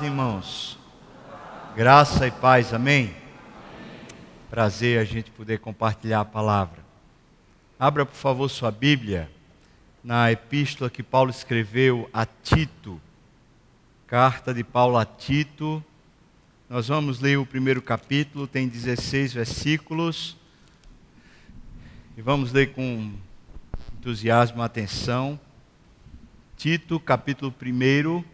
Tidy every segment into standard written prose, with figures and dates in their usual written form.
tarde, irmãos. Graça e paz, amém? Prazer a gente poder compartilhar a palavra. Abra, por favor, sua Bíblia na epístola que Paulo escreveu a Tito. Carta de Paulo a Tito. Nós vamos ler o primeiro capítulo, tem 16 versículos. E vamos ler com entusiasmo e atenção. Tito, capítulo 1,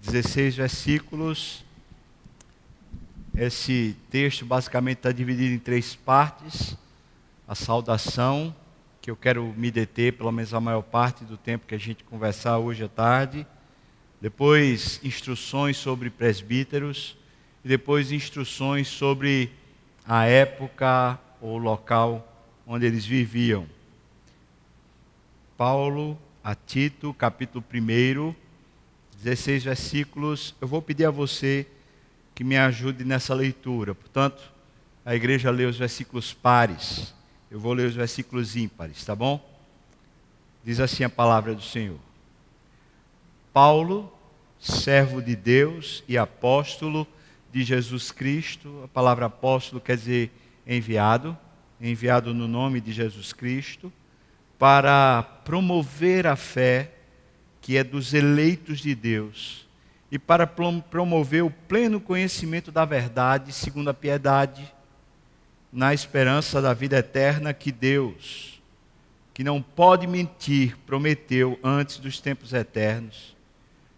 16 versículos. Esse texto basicamente está dividido em 3 partes. A saudação, que eu quero me deter pelo menos a maior parte do tempo que a gente conversar hoje à tarde. Depois, instruções sobre presbíteros. E depois, instruções sobre a época ou local onde eles viviam. Paulo a Tito, capítulo 1, 16 versículos. Eu vou pedir a você que me ajude nessa leitura. Portanto, a igreja lê os versículos pares. Eu vou ler os versículos ímpares, tá bom? Diz assim a palavra do Senhor. Paulo, servo de Deus e apóstolo de Jesus Cristo. A palavra apóstolo quer dizer enviado no nome de Jesus Cristo, para promover a fé que é dos eleitos de Deus, e para promover o pleno conhecimento da verdade, segundo a piedade, na esperança da vida eterna que Deus, que não pode mentir, prometeu antes dos tempos eternos,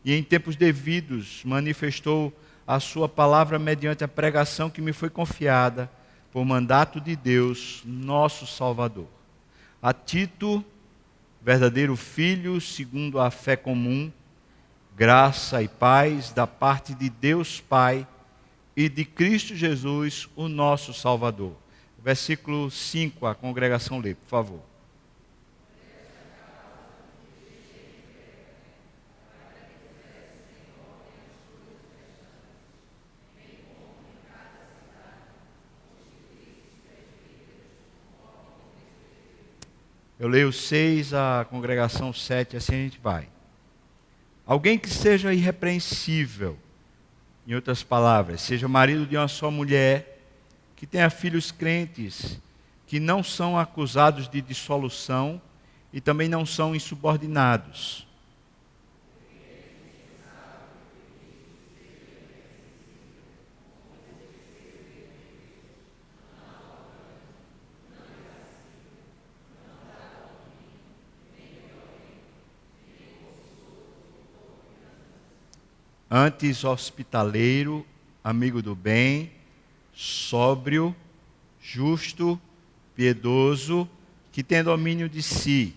e em tempos devidos manifestou a sua palavra mediante a pregação que me foi confiada, por mandato de Deus, nosso Salvador. A Tito, verdadeiro filho, segundo a fé comum, graça e paz da parte de Deus Pai e de Cristo Jesus, o nosso Salvador. Versículo 5, a congregação lê, por favor. Eu leio 6, a congregação 7, assim a gente vai. Alguém que seja irrepreensível, em outras palavras, seja marido de uma só mulher, que tenha filhos crentes, que não são acusados de dissolução e também não são insubordinados. Antes hospitaleiro, amigo do bem, sóbrio, justo, piedoso, que tem domínio de si.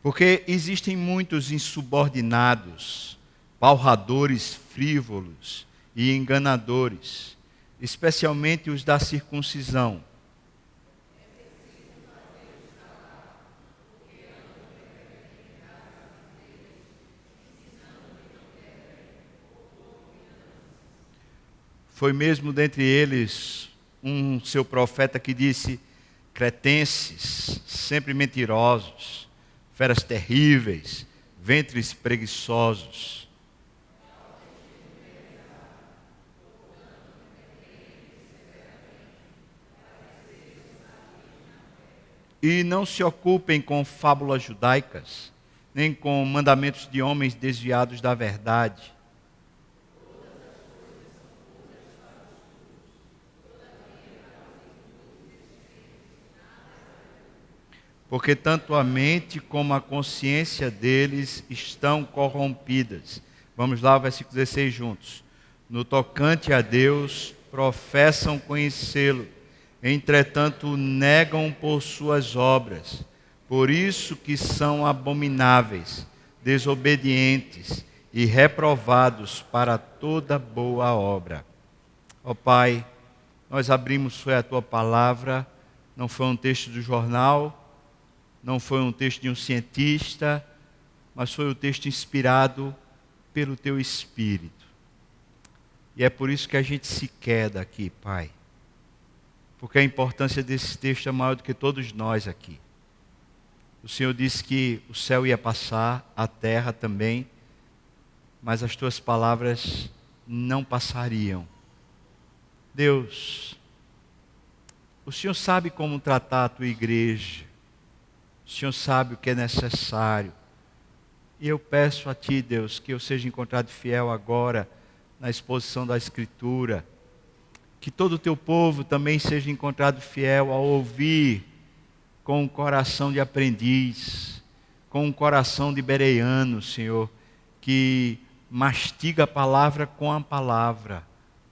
Porque existem muitos insubordinados, palradores frívolos e enganadores, especialmente os da circuncisão. Foi mesmo dentre eles um seu profeta que disse: cretenses, sempre mentirosos, feras terríveis, ventres preguiçosos. E não se ocupem com fábulas judaicas, nem com mandamentos de homens desviados da verdade. Porque tanto a mente como a consciência deles estão corrompidas. Vamos lá, versículo 16 juntos. No tocante a Deus, professam conhecê-lo, entretanto negam por suas obras. Por isso que são abomináveis, desobedientes e reprovados para toda boa obra. Ó Pai, nós abrimos foi a Tua palavra, não foi um texto do jornal, não foi um texto de um cientista, mas foi o texto inspirado pelo Teu Espírito. E é por isso que a gente se queda aqui, Pai. Porque a importância desse texto é maior do que todos nós aqui. O Senhor disse que o céu ia passar, a terra também, mas as Tuas palavras não passariam. Deus, o Senhor sabe como tratar a Tua igreja. O Senhor sabe o que é necessário. E eu peço a Ti, Deus, que eu seja encontrado fiel agora na exposição da Escritura. Que todo o Teu povo também seja encontrado fiel ao ouvir com um coração de aprendiz, com um coração de bereano, Senhor, que mastiga a palavra com a palavra,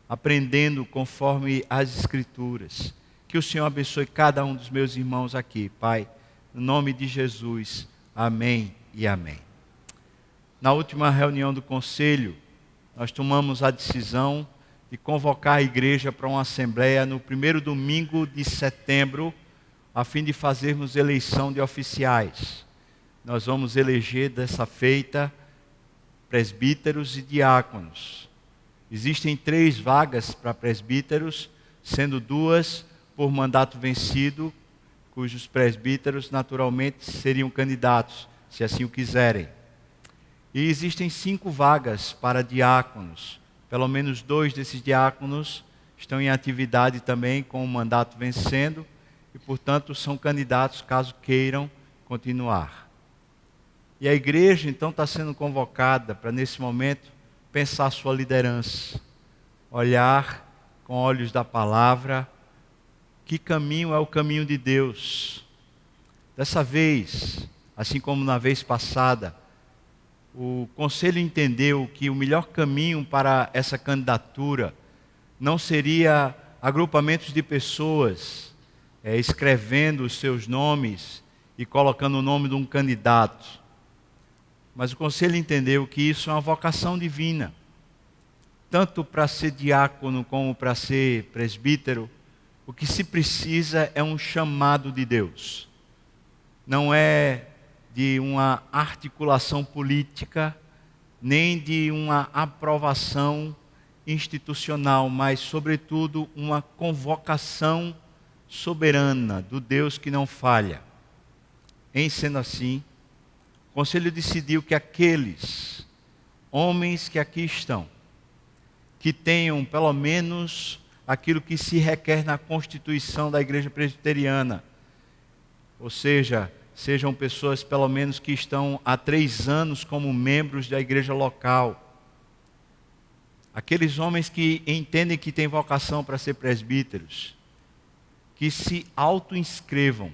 aprendendo conforme as Escrituras. Que o Senhor abençoe cada um dos meus irmãos aqui, Pai. No nome de Jesus. Amém e amém. Na última reunião do conselho, nós tomamos a decisão de convocar a igreja para uma assembleia no primeiro domingo de setembro, a fim de fazermos eleição de oficiais. Nós vamos eleger dessa feita presbíteros e diáconos. Existem 3 vagas para presbíteros, sendo 2 por mandato vencido, cujos presbíteros naturalmente seriam candidatos, se assim o quiserem. E existem 5 vagas para diáconos. Pelo menos 2 desses diáconos estão em atividade também com o mandato vencendo e, portanto, são candidatos caso queiram continuar. E a igreja, então, está sendo convocada para, nesse momento, pensar a sua liderança, olhar com olhos da palavra que caminho é o caminho de Deus. Dessa vez, assim como na vez passada, o conselho entendeu que o melhor caminho para essa candidatura não seria agrupamentos de pessoas escrevendo os seus nomes e colocando o nome de um candidato. Mas o conselho entendeu que isso é uma vocação divina. Tanto para ser diácono como para ser presbítero, o que se precisa é um chamado de Deus. Não é de uma articulação política, nem de uma aprovação institucional, mas, sobretudo, uma convocação soberana do Deus que não falha. Em sendo assim, o conselho decidiu que aqueles homens que aqui estão, que tenham pelo menos aquilo que se requer na Constituição da Igreja Presbiteriana, ou seja, sejam pessoas pelo menos que estão há 3 anos como membros da igreja local. Aqueles homens que entendem que têm vocação para ser presbíteros, que se auto-inscrevam,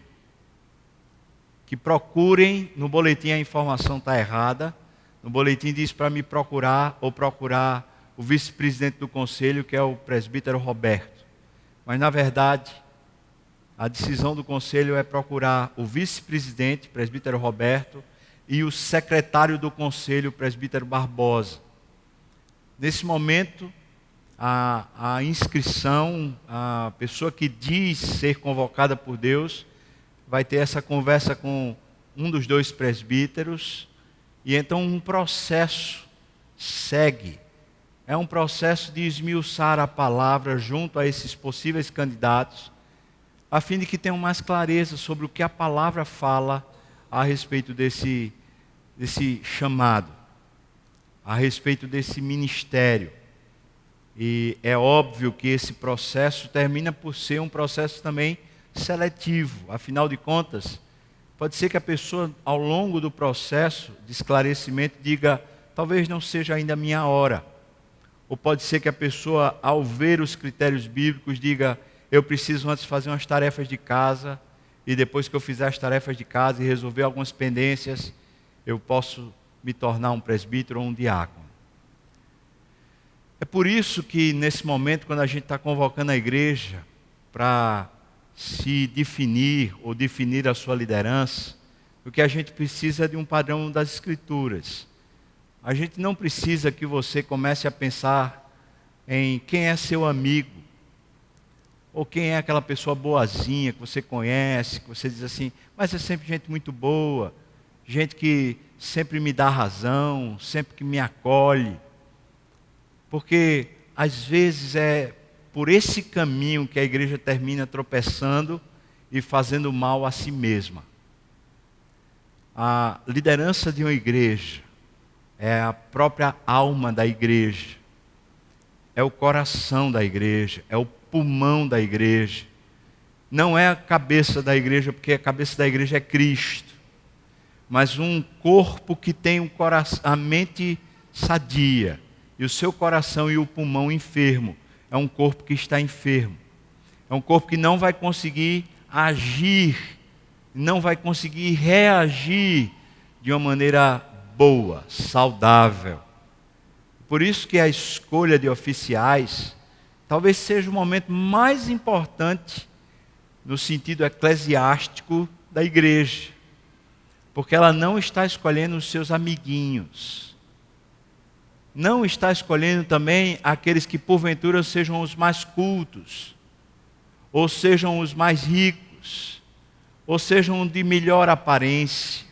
que procurem, no boletim a informação está errada, no boletim diz para me procurar ou procurar o vice-presidente do conselho, que é o presbítero Roberto. Mas na verdade, a decisão do conselho é procurar o vice-presidente, presbítero Roberto, e o secretário do conselho, presbítero Barbosa. Nesse momento, a inscrição, a pessoa que diz ser convocada por Deus, vai ter essa conversa com um dos 2 presbíteros, e então um processo segue. É um processo de esmiuçar a palavra junto a esses possíveis candidatos, a fim de que tenham mais clareza sobre o que a palavra fala a respeito desse chamado, a respeito desse ministério. E é óbvio que esse processo termina por ser um processo também seletivo. Afinal de contas, pode ser que a pessoa, ao longo do processo de esclarecimento, diga, talvez não seja ainda a minha hora. Ou pode ser que a pessoa, ao ver os critérios bíblicos, diga, eu preciso antes fazer umas tarefas de casa, e depois que eu fizer as tarefas de casa e resolver algumas pendências, eu posso me tornar um presbítero ou um diácono. É por isso que nesse momento, quando a gente está convocando a igreja para se definir ou definir a sua liderança, o que a gente precisa é de um padrão das Escrituras. A gente não precisa que você comece a pensar em quem é seu amigo, ou quem é aquela pessoa boazinha que você conhece, que você diz assim, mas é sempre gente muito boa, gente que sempre me dá razão, sempre que me acolhe. Porque às vezes é por esse caminho que a igreja termina tropeçando e fazendo mal a si mesma. A liderança de uma igreja é a própria alma da igreja, é o coração da igreja, é o pulmão da igreja. Não é a cabeça da igreja, porque a cabeça da igreja é Cristo, mas um corpo que tem um coração, a mente sadia e o seu coração e o pulmão enfermo. É um corpo que está enfermo. É um corpo que não vai conseguir agir, não vai conseguir reagir de uma maneira boa, saudável. Por isso que a escolha de oficiais talvez seja o momento mais importante no sentido eclesiástico da igreja, porque ela não está escolhendo os seus amiguinhos, não está escolhendo também aqueles que porventura sejam os mais cultos, ou sejam os mais ricos, ou sejam de melhor aparência.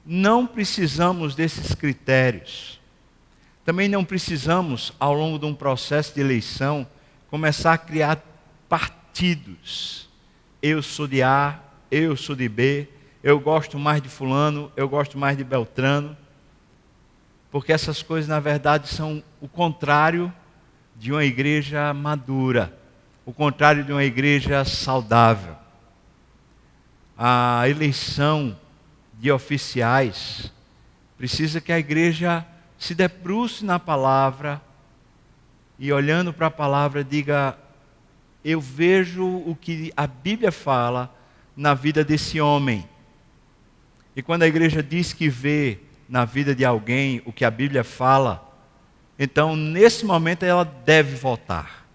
Não precisamos desses critérios. Também não precisamos, ao longo de um processo de eleição, começar a criar partidos. Eu sou de A, eu sou de B, eu gosto mais de fulano, eu gosto mais de Beltrano. Porque essas coisas, na verdade, são o contrário de uma igreja madura, o contrário de uma igreja saudável. A eleição de oficiais precisa que a igreja se debruce na palavra e, olhando para a palavra, diga: eu vejo o que a Bíblia fala na vida desse homem. E quando a igreja diz que vê na vida de alguém o que a Bíblia fala, então nesse momento ela deve votar.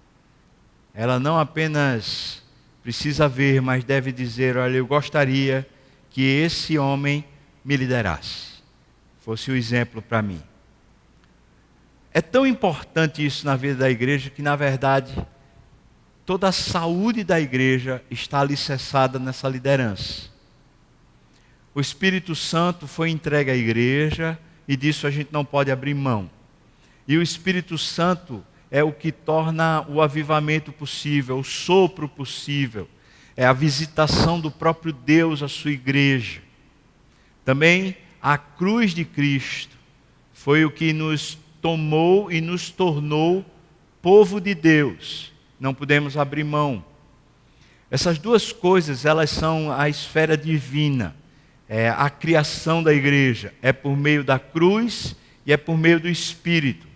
Ela não apenas precisa ver, mas deve dizer: olha, eu gostaria que esse homem me liderasse, fosse o exemplo para mim. É tão importante isso na vida da igreja que, na verdade, toda a saúde da igreja está alicerçada nessa liderança. O Espírito Santo foi entregue à igreja e disso a gente não pode abrir mão. E o Espírito Santo é o que torna o avivamento possível, o sopro possível. É a visitação do próprio Deus à sua igreja. Também a cruz de Cristo foi o que nos tomou e nos tornou povo de Deus. Não podemos abrir mão. Essas duas coisas, elas são a esfera divina. A criação da igreja é por meio da cruz e é por meio do Espírito.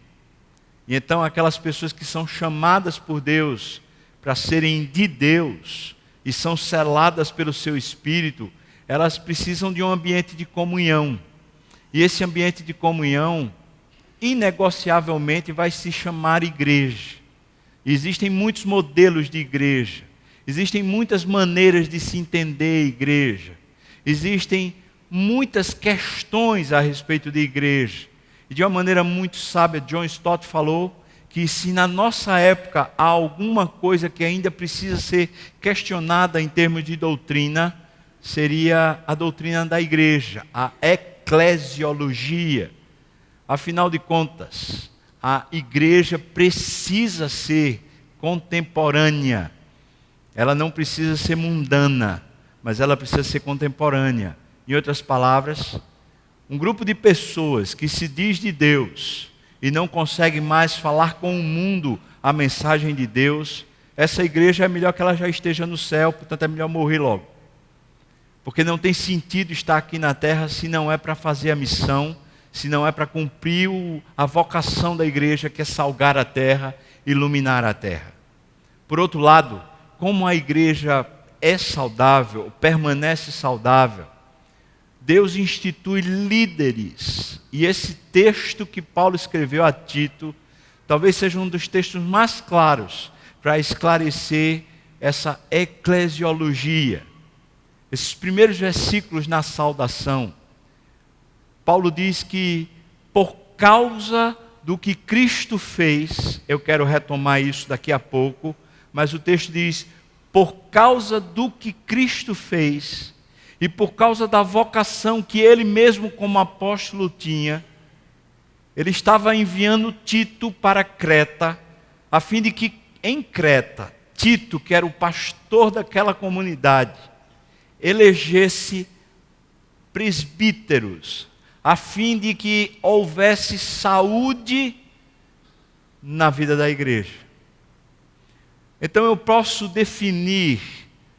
E então aquelas pessoas que são chamadas por Deus para serem de Deus e são seladas pelo seu Espírito, elas precisam de um ambiente de comunhão. E esse ambiente de comunhão, inegociavelmente, vai se chamar igreja. Existem muitos modelos de igreja. Existem muitas maneiras de se entender igreja. Existem muitas questões a respeito de igreja. E de uma maneira muito sábia, John Stott falou que se na nossa época há alguma coisa que ainda precisa ser questionada em termos de doutrina, seria a doutrina da igreja, a eclesiologia. Afinal de contas, a igreja precisa ser contemporânea. Ela não precisa ser mundana, mas ela precisa ser contemporânea. Em outras palavras, um grupo de pessoas que se diz de Deus e não consegue mais falar com o mundo a mensagem de Deus, essa igreja é melhor que ela já esteja no céu, portanto é melhor morrer logo. Porque não tem sentido estar aqui na terra se não é para fazer a missão, se não é para cumprir a vocação da igreja, que é salgar a terra, iluminar a terra. Por outro lado, como a igreja é saudável, permanece saudável, Deus institui líderes. E esse texto que Paulo escreveu a Tito, talvez seja um dos textos mais claros para esclarecer essa eclesiologia. Esses primeiros versículos na saudação, Paulo diz que por causa do que Cristo fez, eu quero retomar isso daqui a pouco, mas o texto diz: por causa do que Cristo fez, e por causa da vocação que ele mesmo como apóstolo tinha, ele estava enviando Tito para Creta, a fim de que em Creta, Tito, que era o pastor daquela comunidade, elegesse presbíteros, a fim de que houvesse saúde na vida da igreja. Então eu posso definir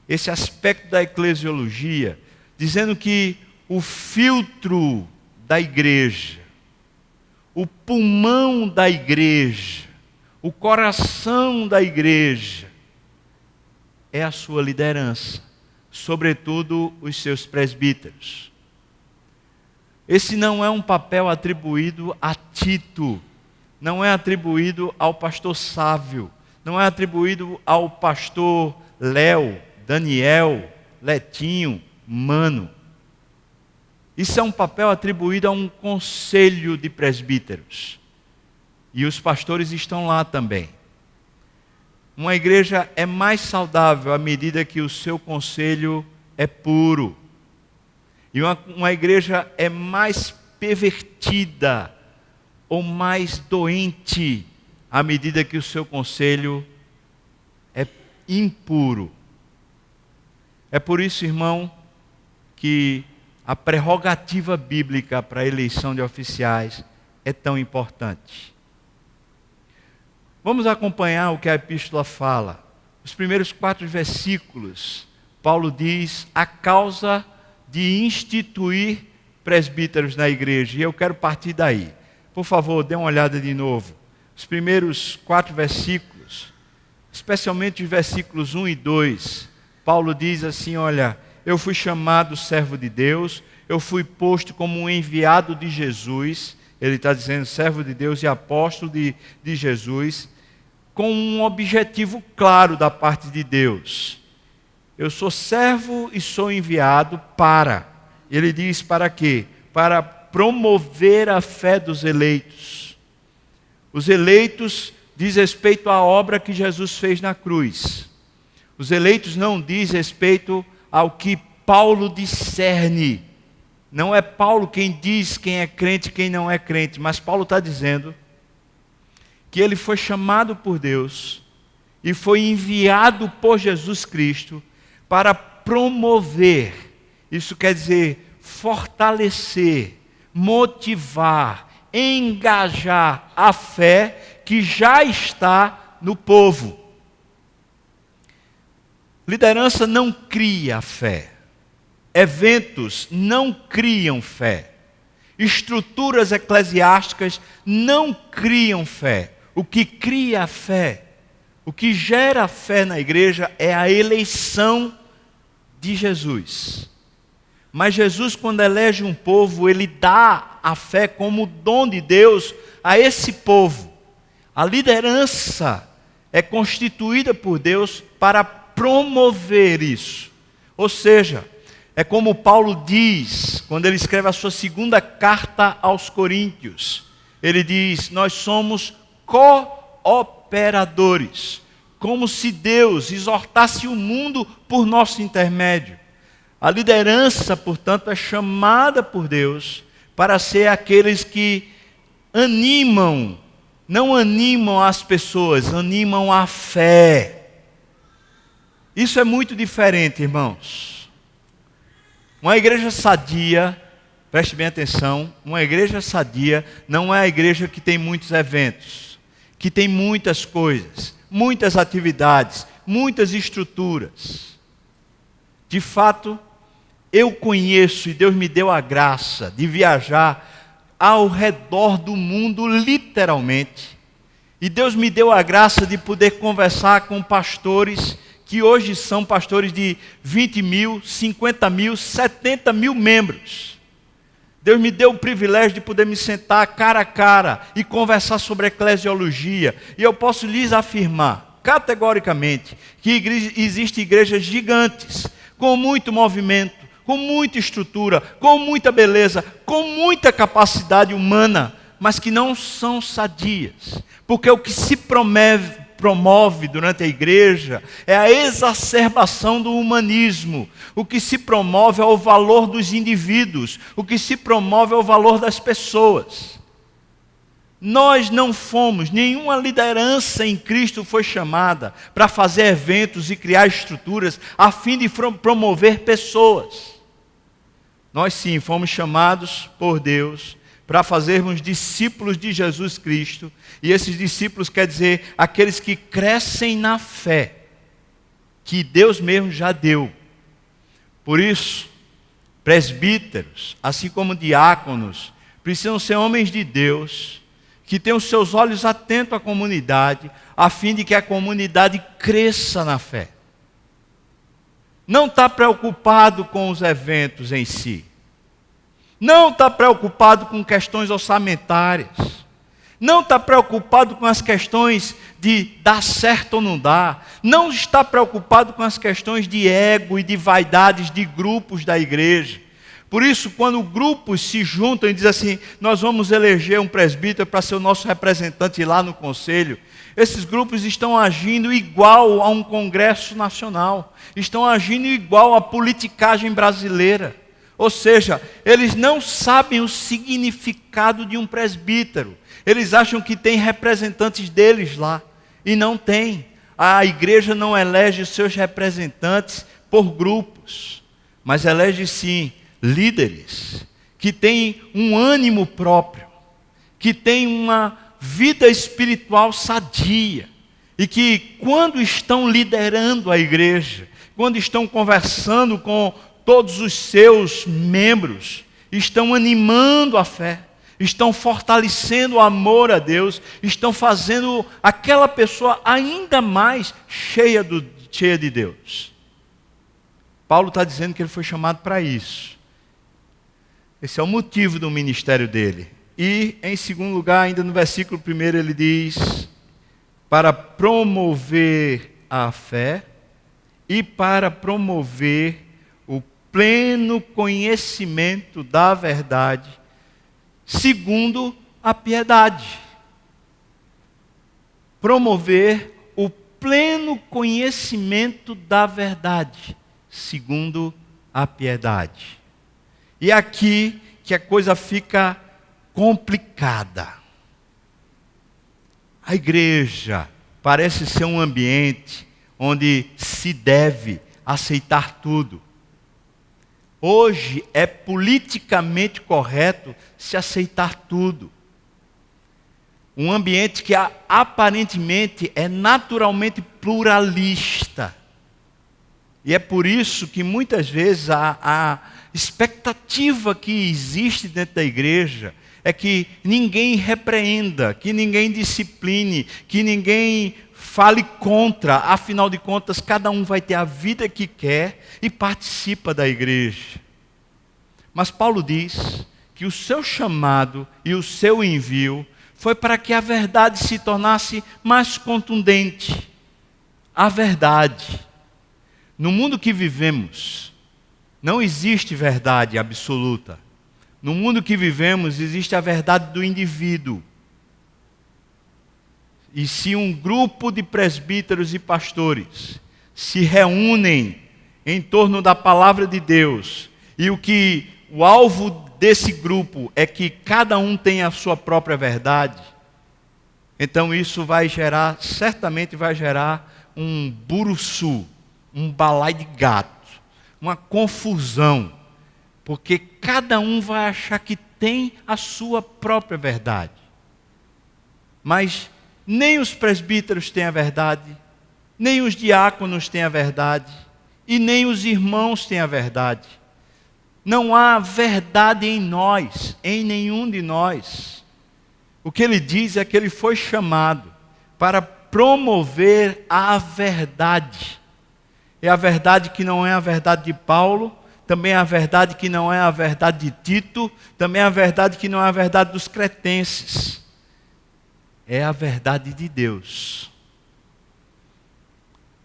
esse aspecto da eclesiologia dizendo que o filtro da igreja, o pulmão da igreja, o coração da igreja é a sua liderança, sobretudo os seus presbíteros. Esse não é um papel atribuído a Tito, não é atribuído ao pastor Sávio, não é atribuído ao pastor Léo, Daniel, Letinho, Mano. Isso é um papel atribuído a um conselho de presbíteros. E os pastores estão lá também. Uma igreja é mais saudável à medida que o seu conselho é puro. E uma igreja é mais pervertida ou mais doente à medida que o seu conselho é impuro. É por isso, irmão, que a prerrogativa bíblica para a eleição de oficiais é tão importante. Vamos acompanhar o que a epístola fala. Os primeiros 4 versículos, Paulo diz a causa de instituir presbíteros na igreja. E eu quero partir daí. Por favor, dê uma olhada de novo. Os primeiros 4 versículos, especialmente os versículos 1 e 2, Paulo diz assim, olha, eu fui chamado servo de Deus, eu fui posto como um enviado de Jesus, ele está dizendo servo de Deus e apóstolo de Jesus, com um objetivo claro da parte de Deus. Eu sou servo e sou enviado para, ele diz para quê? Para promover a fé dos eleitos. Os eleitos diz respeito à obra que Jesus fez na cruz. Os eleitos não diz respeito ao que Paulo discerne. Não é Paulo quem diz quem é crente e quem não é crente, mas Paulo está dizendo que ele foi chamado por Deus e foi enviado por Jesus Cristo para promover, isso quer dizer fortalecer, motivar, engajar a fé que já está no povo. Liderança não cria fé. Eventos não criam fé. Estruturas eclesiásticas não criam fé. O que cria a fé, o que gera fé na igreja é a eleição de Jesus. Mas Jesus, quando elege um povo, ele dá a fé como dom de Deus a esse povo. A liderança é constituída por Deus para promover isso. Ou seja, é como Paulo diz, quando ele escreve a sua segunda carta aos Coríntios. Ele diz, nós somos cooperadores, como se Deus exortasse o mundo por nosso intermédio. A liderança, portanto, é chamada por Deus para ser aqueles que animam, não animam as pessoas, animam a fé. Isso é muito diferente, irmãos. Uma igreja sadia, preste bem atenção, uma igreja sadia não é a igreja que tem muitos eventos, que tem muitas coisas, muitas atividades, muitas estruturas. De fato, eu conheço e Deus me deu a graça de viajar ao redor do mundo, literalmente. E Deus me deu a graça de poder conversar com pastores que hoje são pastores de 20 mil, 50 mil, 70 mil membros. Deus me deu o privilégio de poder me sentar cara a cara e conversar sobre eclesiologia. E eu posso lhes afirmar, categoricamente, que existem igrejas gigantes, com muito movimento, com muita estrutura, com muita beleza, com muita capacidade humana, mas que não são sadias. Porque o que se promove durante a igreja é a exacerbação do humanismo. O que se promove é o valor dos indivíduos, o que se promove é o valor das pessoas. Nós não fomos, nenhuma liderança em Cristo foi chamada para fazer eventos e criar estruturas a fim de promover pessoas. Nós sim fomos chamados por Deus para fazermos discípulos de Jesus Cristo, e esses discípulos quer dizer aqueles que crescem na fé, que Deus mesmo já deu. Por isso, presbíteros, assim como diáconos, precisam ser homens de Deus, que tenham os seus olhos atentos à comunidade, a fim de que a comunidade cresça na fé. Não está preocupado com os eventos em si. Não está preocupado com questões orçamentárias. Não está preocupado com as questões de dar certo ou não dar. Não está preocupado com as questões de ego e de vaidades de grupos da igreja. Por isso, quando grupos se juntam e dizem assim, nós vamos eleger um presbítero para ser o nosso representante lá no conselho, esses grupos estão agindo igual a um congresso nacional, estão agindo igual à politicagem brasileira. Ou seja, eles não sabem o significado de um presbítero. Eles acham que tem representantes deles lá, e não tem. A igreja não elege os seus representantes por grupos, mas elege sim líderes que têm um ânimo próprio, que têm uma vida espiritual sadia, e que quando estão liderando a igreja, quando estão conversando com todos os seus membros, estão animando a fé, estão fortalecendo o amor a Deus, estão fazendo aquela pessoa ainda mais cheia de Deus. Paulo está dizendo que ele foi chamado para isso. Esse é o motivo do ministério dele. E, em segundo lugar, ainda no versículo 1, ele diz, para promover a fé e para promover o pleno conhecimento da verdade, segundo a piedade. Promover o pleno conhecimento da verdade, segundo a piedade. E aqui que a coisa fica complicada. A igreja parece ser um ambiente onde se deve aceitar tudo. Hoje é politicamente correto se aceitar tudo. Um ambiente que aparentemente é naturalmente pluralista. E é por isso que muitas vezes a expectativa que existe dentro da igreja é que ninguém repreenda, que ninguém discipline, que ninguém fale contra. Afinal de contas, cada um vai ter a vida que quer e participa da igreja. Mas Paulo diz que o seu chamado e o seu envio foi para que a verdade se tornasse mais contundente. A verdade. No mundo que vivemos, não existe verdade absoluta. No mundo que vivemos, existe a verdade do indivíduo. E se um grupo de presbíteros e pastores se reúnem em torno da palavra de Deus, e o alvo desse grupo é que cada um tenha a sua própria verdade, então isso certamente vai gerar um buruçu, um balai de gato, uma confusão, porque cada um vai achar que tem a sua própria verdade. Mas nem os presbíteros têm a verdade, nem os diáconos têm a verdade, e nem os irmãos têm a verdade. Não há verdade em nós, em nenhum de nós. O que ele diz é que ele foi chamado para promover a verdade. É a verdade que não é a verdade de Paulo, também é a verdade que não é a verdade de Tito, também é a verdade que não é a verdade dos cretenses. É a verdade de Deus,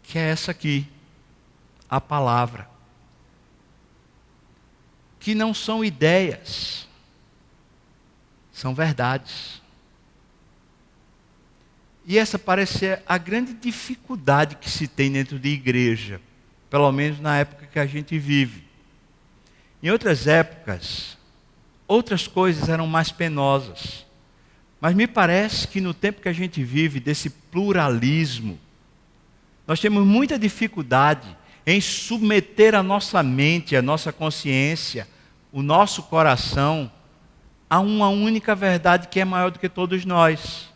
que é essa aqui, a palavra. Que não são ideias, são verdades. E essa parece ser a grande dificuldade que se tem dentro de igreja, pelo menos na época que a gente vive. Em outras épocas, outras coisas eram mais penosas. Mas me parece que no tempo que a gente vive, desse pluralismo, nós temos muita dificuldade em submeter a nossa mente, a nossa consciência, o nosso coração, a uma única verdade que é maior do que todos nós.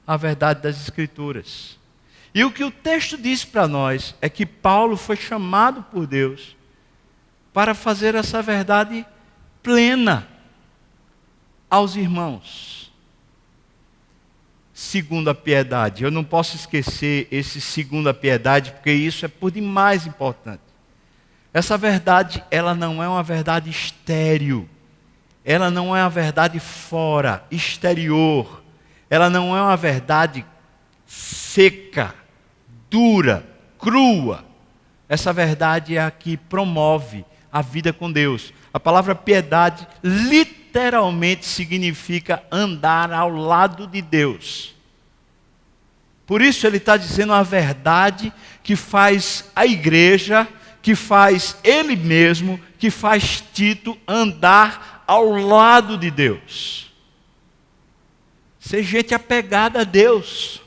A verdade das Escrituras. E o que o texto diz para nós é que Paulo foi chamado por Deus para fazer essa verdade plena aos irmãos. Segundo a piedade. Eu não posso esquecer esse segundo a piedade, porque isso é por demais importante. Essa verdade, ela não é uma verdade estéril. Ela não é uma verdade fora, exterior. Ela não é uma verdade seca, dura, crua. Essa verdade é a que promove a vida com Deus. A palavra piedade literalmente significa andar ao lado de Deus. Por isso ele está dizendo a verdade que faz a igreja, que faz ele mesmo, que faz Tito andar ao lado de Deus. Ser gente apegada a Deus.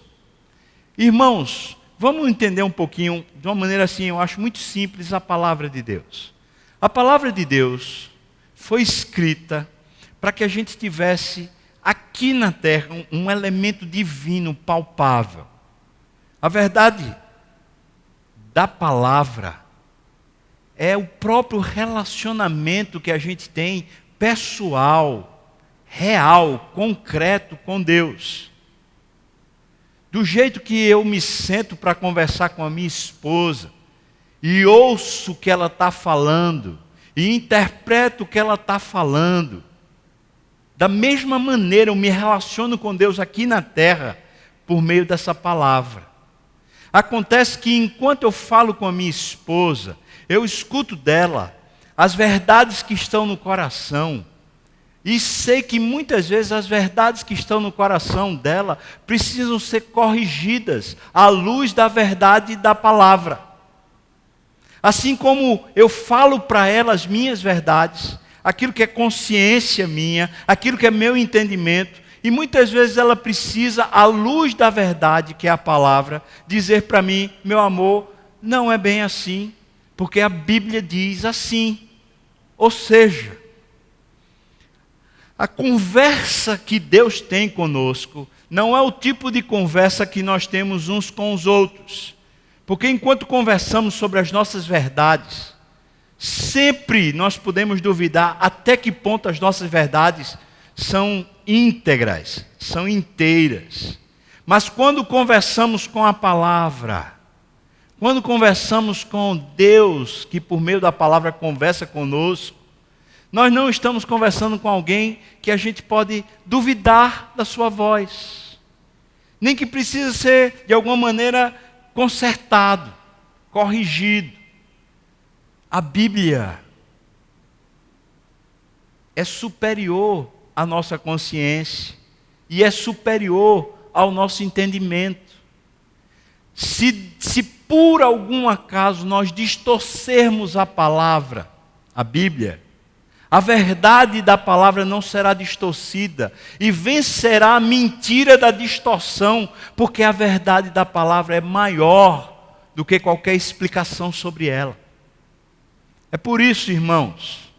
Irmãos, vamos entender um pouquinho, de uma maneira assim, eu acho muito simples, a palavra de Deus. A palavra de Deus foi escrita para que a gente tivesse aqui na terra um elemento divino palpável. A verdade da palavra é o próprio relacionamento que a gente tem pessoal, real, concreto com Deus. Do jeito que eu me sento para conversar com a minha esposa e ouço o que ela está falando e interpreto o que ela está falando, da mesma maneira eu me relaciono com Deus aqui na terra por meio dessa palavra. Acontece que enquanto eu falo com a minha esposa, eu escuto dela as verdades que estão no coração. E sei que muitas vezes as verdades que estão no coração dela precisam ser corrigidas à luz da verdade da palavra. Assim como eu falo para ela as minhas verdades, aquilo que é consciência minha, aquilo que é meu entendimento, e muitas vezes ela precisa, à luz da verdade, que é a palavra, dizer para mim, meu amor, não é bem assim, porque a Bíblia diz assim. Ou seja, a conversa que Deus tem conosco não é o tipo de conversa que nós temos uns com os outros. Porque enquanto conversamos sobre as nossas verdades, sempre nós podemos duvidar até que ponto as nossas verdades são íntegras, são inteiras. Mas quando conversamos com a palavra, quando conversamos com Deus, que por meio da palavra conversa conosco, nós não estamos conversando com alguém que a gente pode duvidar da sua voz, nem que precisa ser de alguma maneira consertado, corrigido. A Bíblia é superior à nossa consciência e é superior ao nosso entendimento. Se por algum acaso nós distorcermos a palavra, a Bíblia, a verdade da palavra não será distorcida e vencerá a mentira da distorção, porque a verdade da palavra é maior do que qualquer explicação sobre ela. É por isso, irmãos,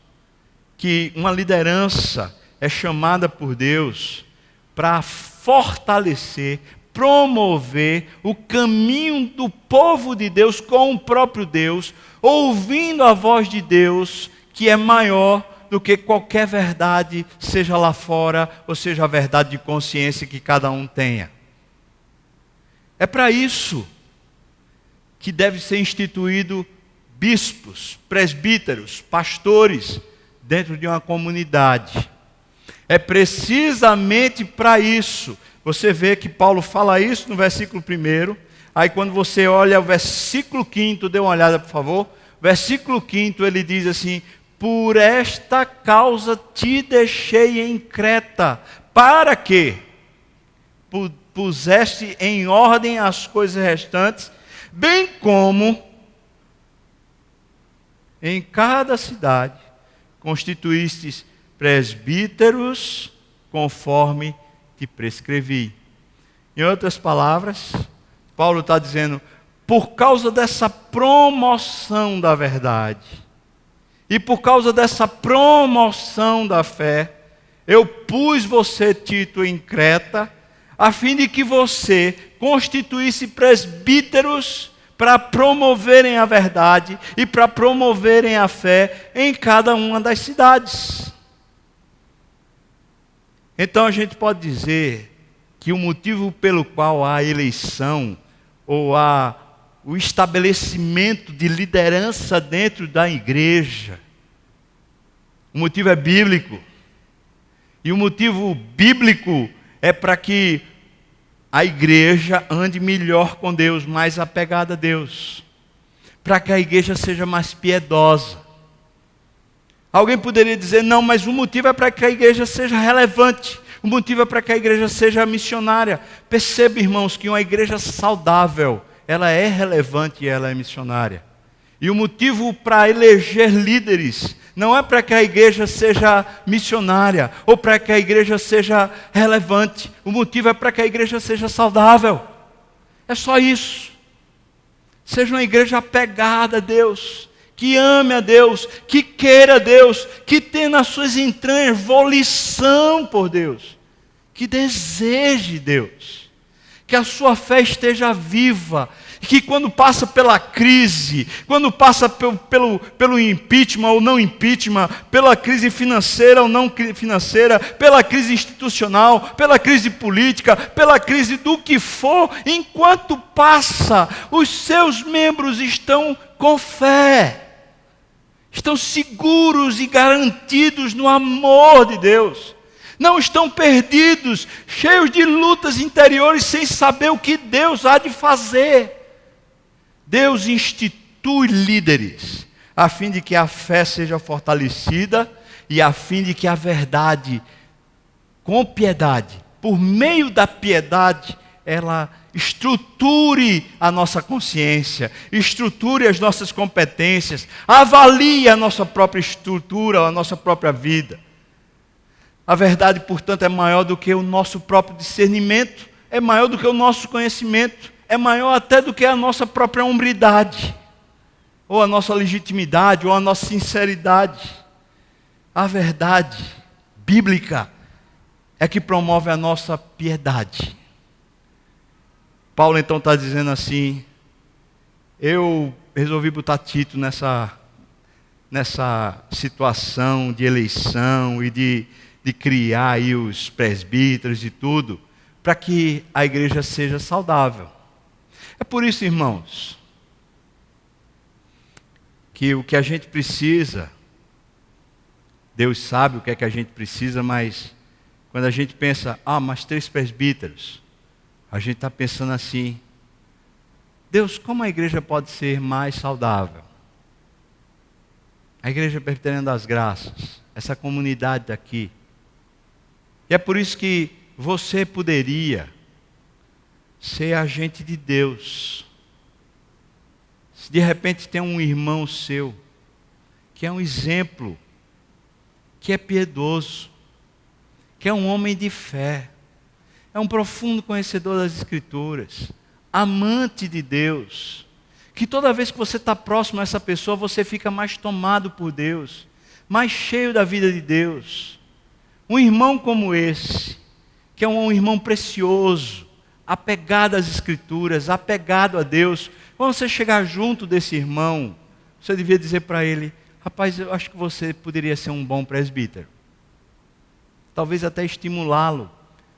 que uma liderança é chamada por Deus para fortalecer, promover o caminho do povo de Deus com o próprio Deus, ouvindo a voz de Deus, que é maior do que qualquer verdade, seja lá fora, ou seja a verdade de consciência que cada um tenha. É para isso que deve ser instituído bispos, presbíteros, pastores dentro de uma comunidade. É precisamente para isso. Você vê que Paulo fala isso no versículo 1. Aí quando você olha o versículo 5, dê uma olhada por favor. Versículo 5 ele diz assim: por esta causa te deixei em Creta. Para quê? puseste em ordem as coisas restantes, bem como em cada cidade constituístes presbíteros conforme te prescrevi. Em outras palavras, Paulo está dizendo, por causa dessa promoção da verdade e por causa dessa promoção da fé, eu pus você, Tito, em Creta, a fim de que você constituísse presbíteros para promoverem a verdade e para promoverem a fé em cada uma das cidades. Então a gente pode dizer que o motivo pelo qual há eleição ou há o estabelecimento de liderança dentro da igreja, o motivo é bíblico. E o motivo bíblico é para que a igreja ande melhor com Deus, mais apegada a Deus. Para que a igreja seja mais piedosa. Alguém poderia dizer, não, mas o motivo é para que a igreja seja relevante. O motivo é para que a igreja seja missionária. Perceba, irmãos, que uma igreja saudável, ela é relevante e ela é missionária. E o motivo para eleger líderes não é para que a igreja seja missionária ou para que a igreja seja relevante. O motivo é para que a igreja seja saudável. É só isso. Seja uma igreja apegada a Deus, que ame a Deus, que queira a Deus, que tenha nas suas entranhas volição por Deus, que deseje Deus, que a sua fé esteja viva, e que quando passa pela crise, quando passa pelo impeachment ou não impeachment, pela crise financeira ou não financeira, pela crise institucional, pela crise política, pela crise do que for, enquanto passa, os seus membros estão com fé, estão seguros e garantidos no amor de Deus. Não estão perdidos, cheios de lutas interiores, sem saber o que Deus há de fazer. Deus institui líderes, a fim de que a fé seja fortalecida e a fim de que a verdade, com piedade, por meio da piedade, ela estruture a nossa consciência, estruture as nossas competências, avalie a nossa própria estrutura, a nossa própria vida. A verdade, portanto, é maior do que o nosso próprio discernimento, é maior do que o nosso conhecimento, é maior até do que a nossa própria hombridade, ou a nossa legitimidade, ou a nossa sinceridade. A verdade bíblica é que promove a nossa piedade. Paulo então está dizendo assim, eu resolvi botar Tito nessa situação de eleição e de criar aí os presbíteros e tudo, para que a igreja seja saudável. É por isso, irmãos, que o que a gente precisa, Deus sabe o que é que a gente precisa, mas quando a gente pensa, mas 3 presbíteros, a gente está pensando assim, Deus, como a igreja pode ser mais saudável? A igreja Presbiteriana das Graças, essa comunidade daqui. E é por isso que você poderia ser agente de Deus. Se de repente tem um irmão seu, que é um exemplo, que é piedoso, que é um homem de fé, é um profundo conhecedor das Escrituras, amante de Deus, que toda vez que você está próximo a essa pessoa, você fica mais tomado por Deus, mais cheio da vida de Deus. Um irmão como esse, que é um irmão precioso, apegado às Escrituras, apegado a Deus, quando você chegar junto desse irmão, você devia dizer para ele, rapaz, eu acho que você poderia ser um bom presbítero. Talvez até estimulá-lo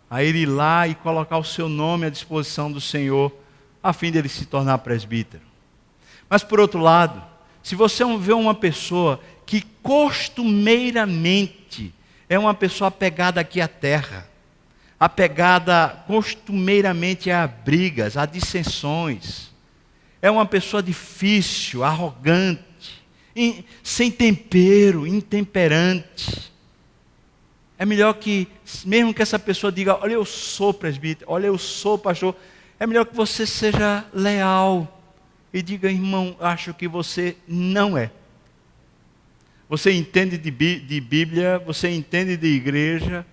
a ele ir lá e colocar o seu nome à disposição do Senhor, a fim de ele se tornar presbítero. Mas por outro lado, se você vê uma pessoa que costumeiramente é uma pessoa apegada aqui à terra, apegada costumeiramente a brigas, a dissensões, é uma pessoa difícil, arrogante, sem tempero, intemperante. É melhor que, mesmo que essa pessoa diga, olha, eu sou presbítero, olha, eu sou pastor, é melhor que você seja leal e diga, irmão, acho que você não é. Você entende de Bíblia, você entende de igreja,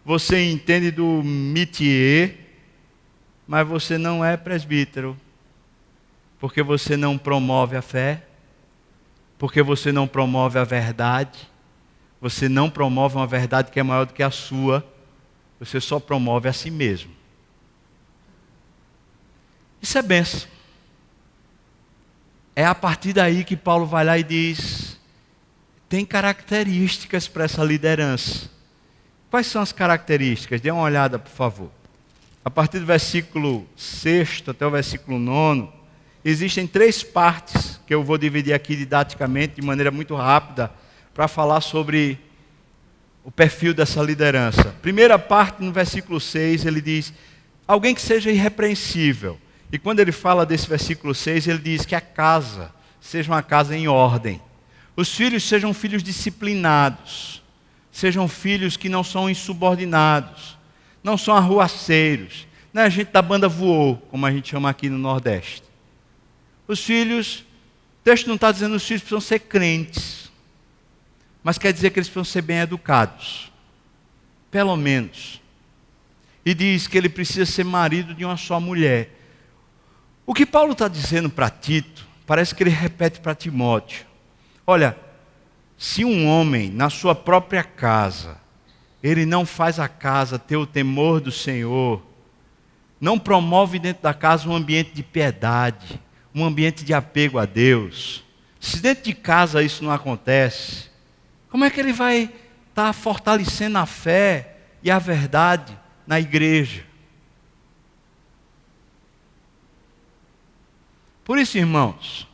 você entende do métier, mas você não é presbítero, porque você não promove a fé, porque você não promove a verdade, você não promove uma verdade que é maior do que a sua, você só promove a si mesmo. Isso é bênção. É a partir daí que Paulo vai lá e diz, tem características para essa liderança. Quais são as características? Dê uma olhada, por favor. A partir do versículo 6 até o versículo 9, existem 3 partes que eu vou dividir aqui didaticamente, de maneira muito rápida, para falar sobre o perfil dessa liderança. Primeira parte, no versículo 6, ele diz, alguém que seja irrepreensível. E quando ele fala desse versículo 6, ele diz que a casa seja uma casa em ordem. Os filhos sejam filhos disciplinados, sejam filhos que não são insubordinados, não são arruaceiros, não é a gente da banda voou, como a gente chama aqui no Nordeste. Os filhos, o texto não está dizendo que os filhos precisam ser crentes, mas quer dizer que eles precisam ser bem educados, pelo menos. E diz que ele precisa ser marido de uma só mulher. O que Paulo está dizendo para Tito, parece que ele repete para Timóteo. Olha, se um homem na sua própria casa, ele não faz a casa ter o temor do Senhor, não promove dentro da casa um ambiente de piedade, um ambiente de apego a Deus, se dentro de casa isso não acontece, como é que ele vai estar fortalecendo a fé e a verdade na igreja? Por isso, irmãos,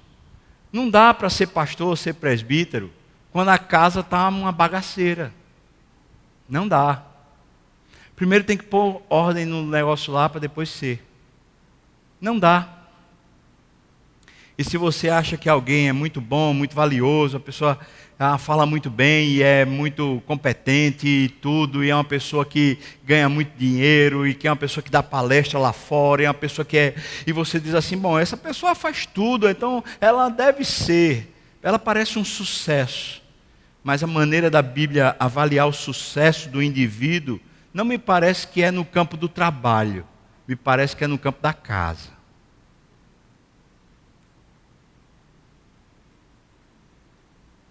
não dá para ser pastor ou ser presbítero quando a casa está uma bagaceira. Não dá. Primeiro tem que pôr ordem no negócio lá para depois ser. Não dá. E se você acha que alguém é muito bom, muito valioso, a pessoa fala muito bem e é muito competente e tudo, e é uma pessoa que ganha muito dinheiro, e que é uma pessoa que dá palestra lá fora, e é uma pessoa que é... E você diz assim, bom, essa pessoa faz tudo, então ela deve ser. Ela parece um sucesso. Mas a maneira da Bíblia avaliar o sucesso do indivíduo não me parece que é no campo do trabalho, me parece que é no campo da casa.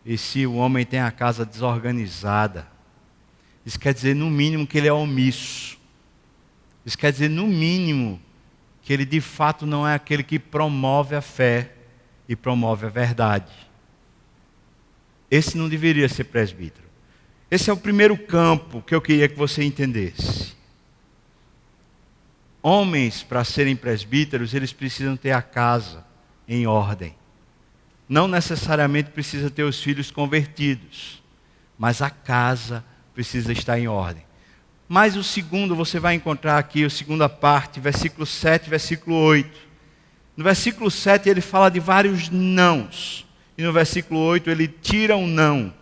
E se o homem tem a casa desorganizada, isso quer dizer no mínimo que ele é omisso. Isso quer dizer no mínimo que ele de fato não é aquele que promove a fé e promove a verdade. Esse não deveria ser presbítero. Esse é o primeiro campo que eu queria que você entendesse. Homens, para serem presbíteros, eles precisam ter a casa em ordem. Não necessariamente precisa ter os filhos convertidos, mas a casa precisa estar em ordem. Mas o segundo, você vai encontrar aqui, a segunda parte, versículo 7, versículo 8. No versículo 7 ele fala de vários nãos. E no versículo 8 ele tira um não.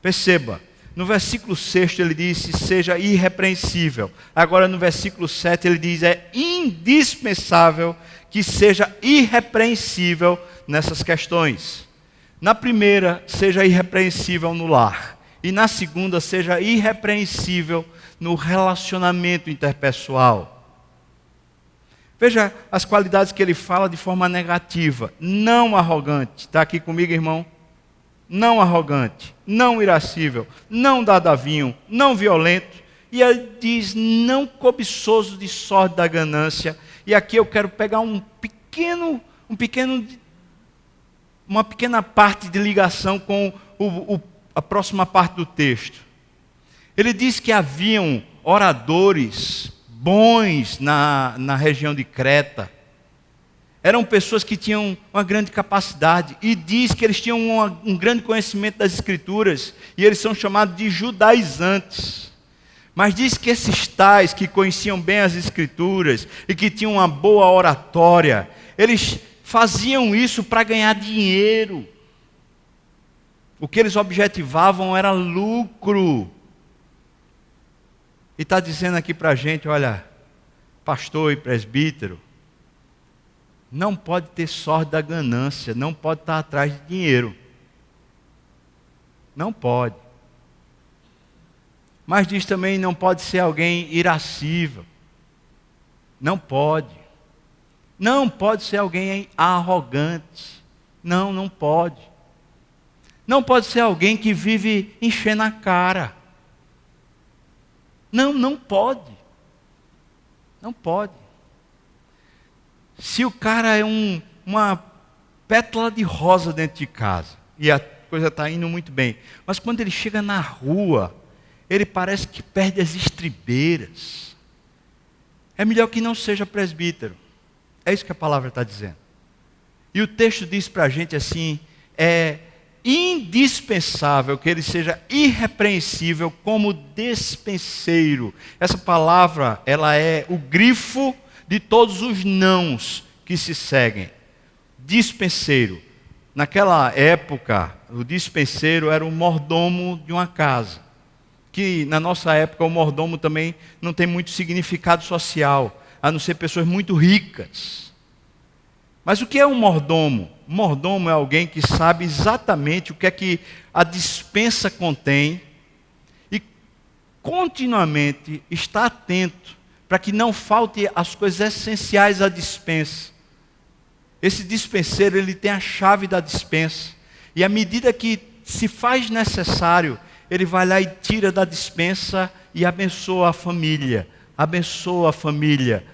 Perceba, no versículo 6 ele disse, seja irrepreensível. Agora no versículo 7 ele diz, é indispensável que seja irrepreensível nessas questões. Na primeira, seja irrepreensível no lar. E na segunda, seja irrepreensível no relacionamento interpessoal. Veja as qualidades que ele fala de forma negativa. Não arrogante. Está aqui comigo, irmão? Não arrogante, não irascível, não dado a vinho, não violento. E ele diz, não cobiçoso de sorte da ganância. E aqui eu quero pegar uma pequena parte de ligação com a próxima parte do texto. Ele diz que haviam oradores bons na região de Creta. Eram pessoas que tinham uma grande capacidade. E diz que eles tinham um grande conhecimento das Escrituras. E eles são chamados de judaizantes. Mas diz que esses tais que conheciam bem as Escrituras e que tinham uma boa oratória, eles faziam isso para ganhar dinheiro. O que eles objetivavam era lucro. E está dizendo aqui para a gente, olha, pastor e presbítero, não pode ter sorte da ganância, não pode estar atrás de dinheiro. Não pode. Mas diz também, não pode ser alguém irascível. Não pode. Não pode ser alguém arrogante. Não, não pode. Não pode ser alguém que vive enchendo a cara. Não, não pode. Não pode. Se o cara é uma pétala de rosa dentro de casa, e a coisa está indo muito bem, mas quando ele chega na rua, ele parece que perde as estribeiras. É melhor que não seja presbítero. É isso que a palavra está dizendo. E o texto diz para a gente assim, é indispensável que ele seja irrepreensível como despenseiro. Essa palavra, ela é o grifo de todos os nãos que se seguem. Dispenseiro. Naquela época, o dispenseiro era o mordomo de uma casa. Que na nossa época o mordomo também não tem muito significado social, a não ser pessoas muito ricas. Mas o que é um mordomo? Um mordomo é alguém que sabe exatamente o que é que a despensa contém e continuamente está atento para que não falte as coisas essenciais à despensa. Esse dispenseiro, ele tem a chave da despensa. E à medida que se faz necessário, ele vai lá e tira da despensa e abençoa a família. Abençoa a família.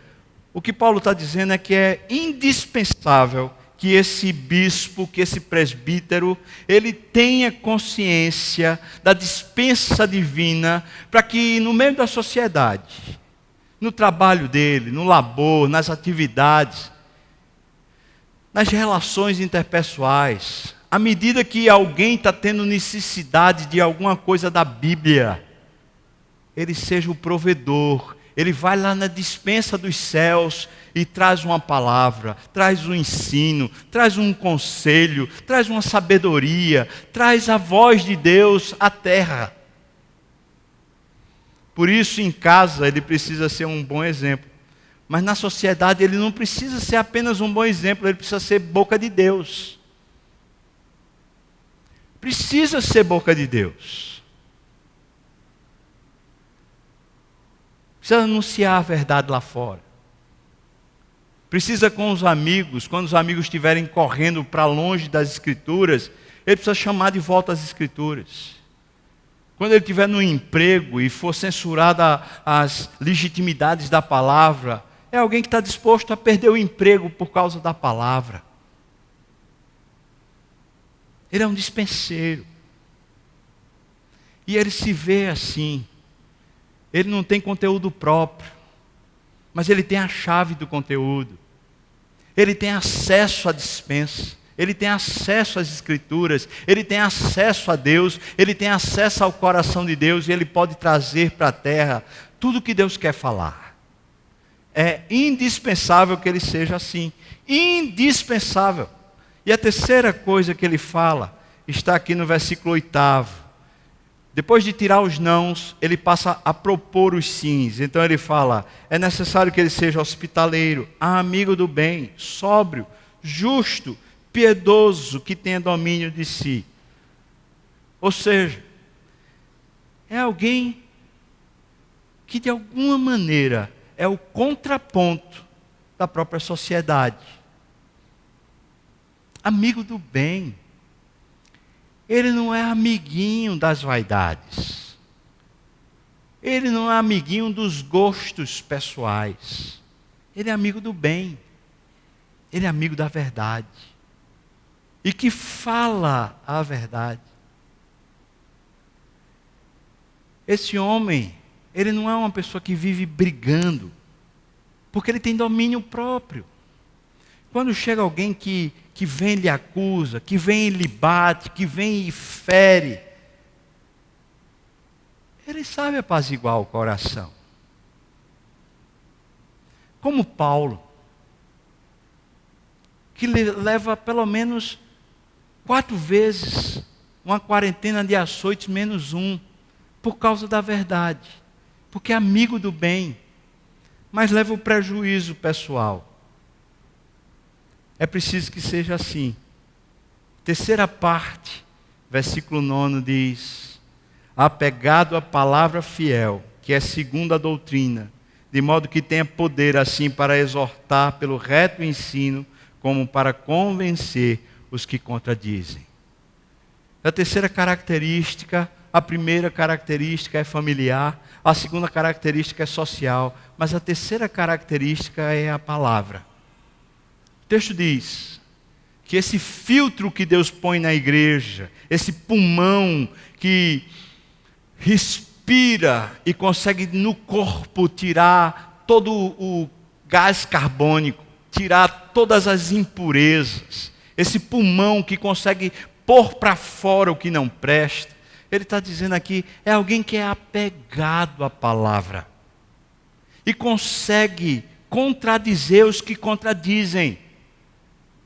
O que Paulo está dizendo é que é indispensável que esse bispo, que esse presbítero, ele tenha consciência da despensa divina, para que no meio da sociedade, no trabalho dele, no labor, nas atividades, nas relações interpessoais, à medida que alguém está tendo necessidade de alguma coisa da Bíblia, ele seja o provedor. Ele vai lá na despensa dos céus e traz uma palavra, traz um ensino, traz um conselho, traz uma sabedoria, traz a voz de Deus à terra. Por isso, em casa, ele precisa ser um bom exemplo. Mas na sociedade, ele não precisa ser apenas um bom exemplo, ele precisa ser boca de Deus. Precisa ser boca de Deus. Precisa anunciar a verdade lá fora. Precisa com os amigos, quando os amigos estiverem correndo para longe das Escrituras, ele precisa chamar de volta as Escrituras. Quando ele estiver no emprego e for censurada as legitimidades da palavra, é alguém que está disposto a perder o emprego por causa da palavra. Ele é um dispenseiro. E ele se vê assim. Ele não tem conteúdo próprio, mas ele tem a chave do conteúdo. Ele tem acesso à despensa, ele tem acesso às Escrituras, ele tem acesso a Deus, ele tem acesso ao coração de Deus e ele pode trazer para a terra tudo o que Deus quer falar. É indispensável que ele seja assim, indispensável. E a terceira coisa que ele fala está aqui no versículo 8. Depois de tirar os nãos, ele passa a propor os sims. Então ele fala, é necessário que ele seja hospitaleiro, amigo do bem, sóbrio, justo, piedoso, que tenha domínio de si. Ou seja, é alguém que de alguma maneira é o contraponto da própria sociedade. Amigo do bem. Ele não é amiguinho das vaidades. Ele não é amiguinho dos gostos pessoais. Ele é amigo do bem. Ele é amigo da verdade. E que fala a verdade. Esse homem, ele não é uma pessoa que vive brigando, porque ele tem domínio próprio. Quando chega alguém que vem e lhe acusa, que vem e lhe bate, que vem e fere, ele sabe apaziguar o coração. Como Paulo, que leva pelo menos 4 vezes uma quarentena de açoites menos um, por causa da verdade. porque é amigo do bem, mas leva o prejuízo pessoal. É preciso que seja assim. Terceira parte, versículo 9 diz: apegado à palavra fiel, que é segundo a doutrina, de modo que tenha poder assim para exortar pelo reto ensino, como para convencer os que contradizem. A terceira característica, a primeira característica é familiar, a segunda característica é social, mas a terceira característica é a palavra. O texto diz que esse filtro que Deus põe na igreja, esse pulmão que respira e consegue no corpo tirar todo o gás carbônico, tirar todas as impurezas, esse pulmão que consegue pôr para fora o que não presta, ele está dizendo aqui, é alguém que é apegado à palavra e consegue contradizer os que contradizem.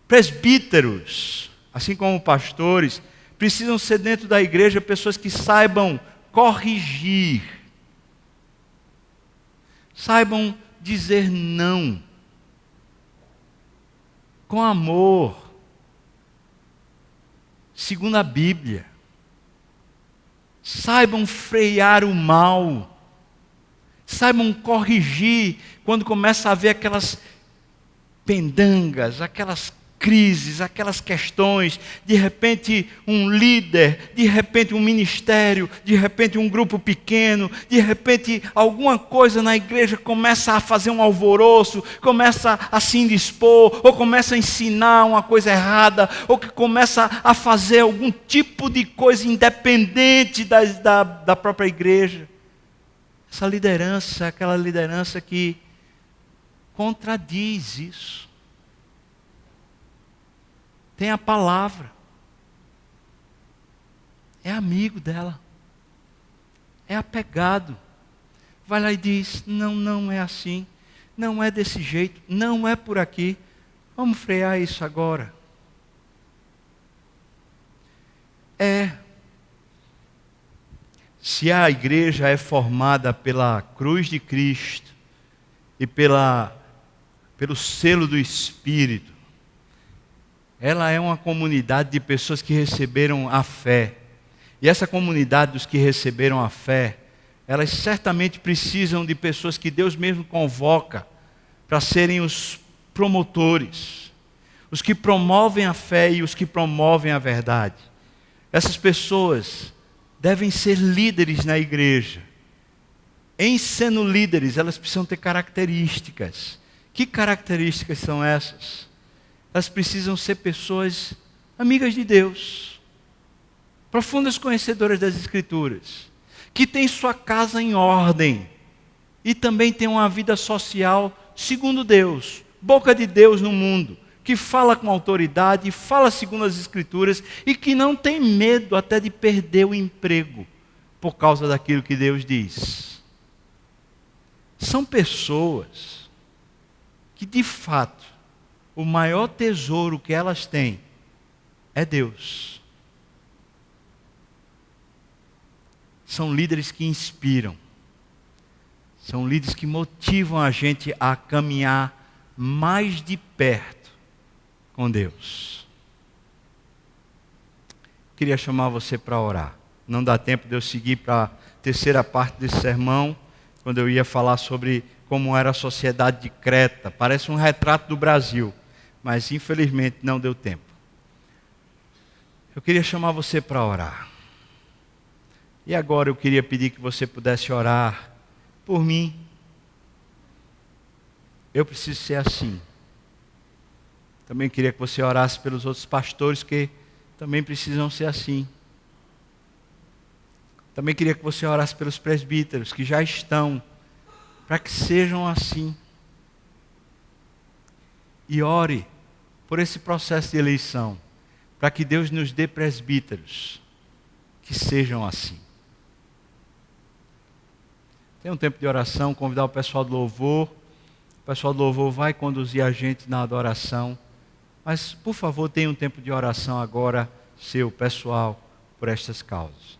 Presbíteros, assim como pastores, precisam ser dentro da igreja pessoas que saibam corrigir, saibam dizer não, com amor, segundo a Bíblia, saibam frear o mal, saibam corrigir quando começa a haver aquelas pendangas, aquelas crises, aquelas questões, de repente um líder, de repente um ministério, de repente um grupo pequeno, de repente alguma coisa na igreja começa a fazer um alvoroço, começa a se indispor, ou começa a ensinar uma coisa errada, ou que começa a fazer algum tipo de coisa independente da própria igreja. Essa liderança, aquela liderança que contradiz isso. Tem a palavra, é amigo dela, é apegado, vai lá e diz, não é assim, não é desse jeito, não é por aqui, vamos frear isso agora. Se a igreja é formada pela cruz de Cristo e pelo selo do Espírito, ela é uma comunidade de pessoas que receberam a fé. E essa comunidade dos que receberam a fé, elas certamente precisam de pessoas que Deus mesmo convoca para serem os promotores, os que promovem a fé e os que promovem a verdade. Essas pessoas devem ser líderes na igreja. Em sendo líderes, elas precisam ter características. Que características são essas? Elas precisam ser pessoas amigas de Deus, profundas conhecedoras das Escrituras, que têm sua casa em ordem e também têm uma vida social segundo Deus, boca de Deus no mundo, que fala com autoridade, fala segundo as Escrituras e que não tem medo até de perder o emprego por causa daquilo que Deus diz. São pessoas que de fato o maior tesouro que elas têm é Deus. São líderes que inspiram. São líderes que motivam a gente a caminhar mais de perto com Deus. Queria chamar você para orar. Não dá tempo de eu seguir para a terceira parte desse sermão, quando eu ia falar sobre como era a sociedade de Creta. Parece um retrato do Brasil. Mas infelizmente não deu tempo. Eu queria chamar você para orar. E agora eu queria pedir que você pudesse orar por mim. Eu preciso ser assim. Também queria que você orasse pelos outros pastores que também precisam ser assim. Também queria que você orasse pelos presbíteros que já estão, para que sejam assim. E ore por esse processo de eleição, para que Deus nos dê presbíteros que sejam assim. Tem um tempo de oração, convidar o pessoal do louvor. O pessoal do louvor vai conduzir a gente na adoração. Mas, por favor, tenha um tempo de oração agora, seu, pessoal, por estas causas.